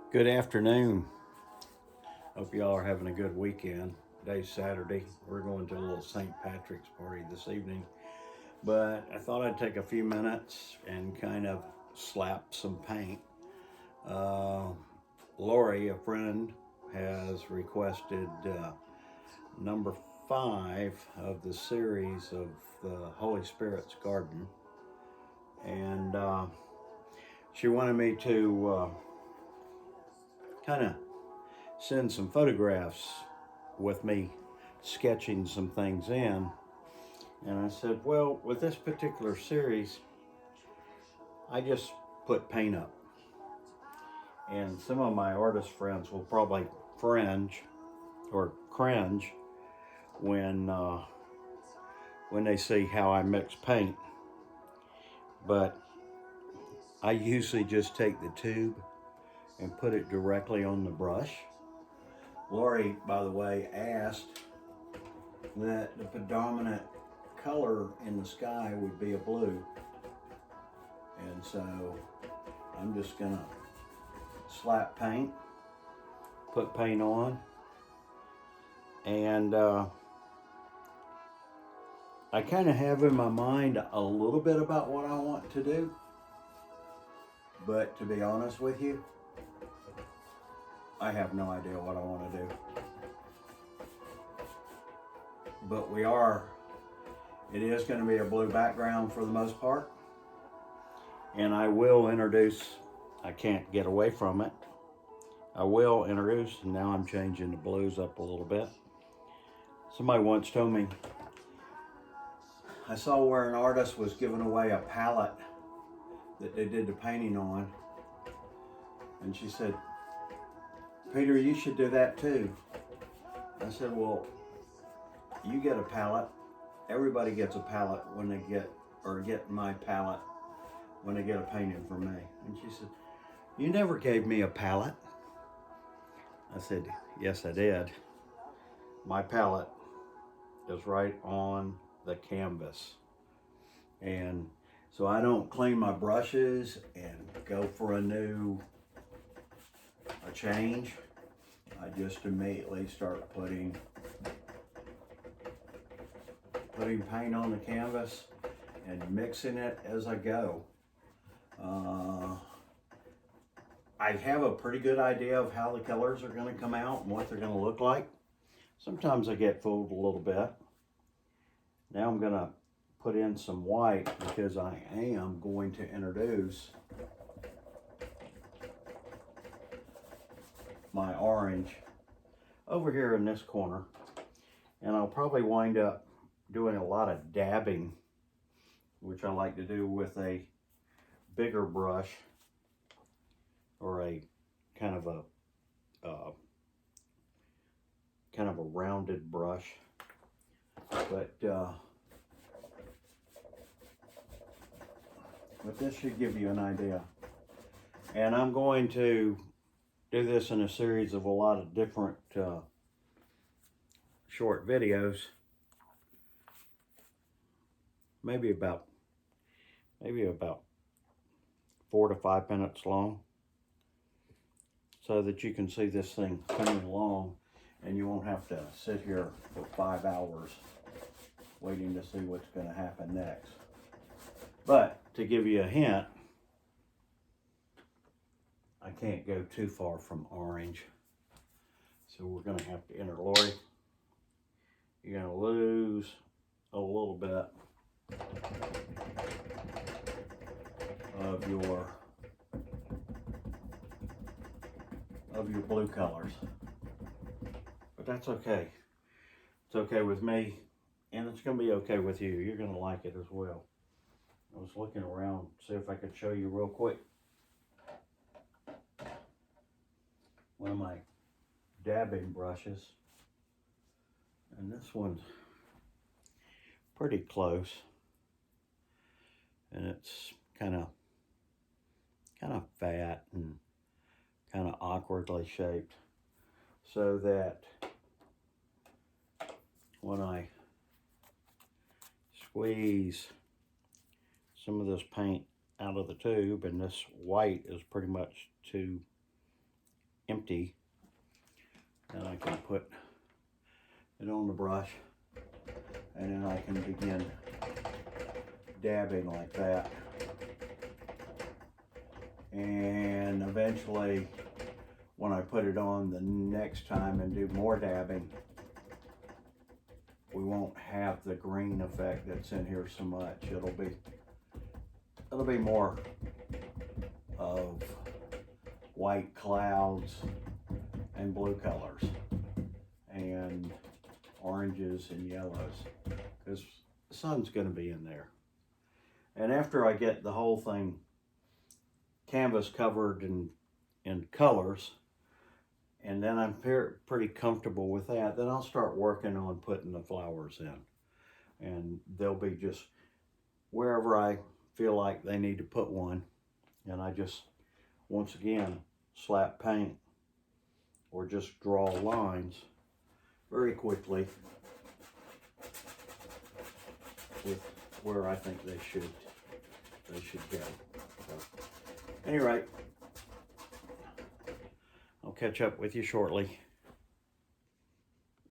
Good afternoon. Hope y'all are having a good weekend. Today's Saturday. We're going to a little St. Patrick's party this evening. But I thought I'd take a few minutes and kind of slap some paint. Uh, Lori, a friend, has requested number 5 of the series of the Holy Spirit's Garden. And she wanted me to kind of send some photographs with me sketching some things in. And I said, well, with this particular series, I just put paint up. And some of my artist friends will probably fringe or cringe when they see how I mix paint. But I usually just take the tube and put it directly on the brush. Lori, by the way, asked that the predominant color in the sky would be a blue. And so I'm just gonna slap paint, put paint on, and I kind of have in my mind a little bit about what I want to do, but to be honest with you, I have no idea what I want to do. But it is going to be a blue background for the most part, and I will introduce, I can't get away from it, I will introduce, and now I'm changing the blues up a little bit. Somebody once told me, I saw where an artist was giving away a palette that they did the painting on, and she said, Peter, you should do that too. I said, well, you get a palette. Everybody gets a palette when they get my palette when they get a painting from me. And she said, you never gave me a palette. I said, yes, I did. My palette is right on the canvas. And so I don't clean my brushes and go for a change. I just immediately start putting paint on the canvas and mixing it as I go. I have a pretty good idea of how the colors are going to come out and what they're going to look like. Sometimes I get fooled a little bit. Now I'm going to put in some white because I am going to introduce my orange over here in this corner, and I'll probably wind up doing a lot of dabbing, which I like to do with a bigger brush or a kind of a rounded brush. But this should give you an idea. And I'm going to do this in a series of a lot of different short videos, maybe about 4 to 5 minutes long, so that you can see this thing coming along and you won't have to sit here for 5 hours waiting to see what's going to happen next. But to give you a hint, I can't go too far from orange, so we're going to have to enter. Lori, you're going to lose a little bit of your blue colors, but that's okay. It's okay with me, and it's going to be okay with you. You're going to like it as well. I was looking around to see if I could show you real quick one of my dabbing brushes, and this one's pretty close, and it's kind of fat and kind of awkwardly shaped, so that when I squeeze some of this paint out of the tube, and this white is pretty much to empty, then I can put it on the brush, and then I can begin dabbing like that. And eventually, when I put it on the next time and do more dabbing, we won't have the green effect that's in here so much. It'll be more of white clouds and blue colors and oranges and yellows, because the sun's going to be in there. And after I get the whole thing canvas covered in colors, and then I'm pretty comfortable with that, then I'll start working on putting the flowers in. And they'll be just wherever I feel like they need to put one. And I just, once again, slap paint or just draw lines very quickly with where I think they should go. So, anyway, I'll catch up with you shortly.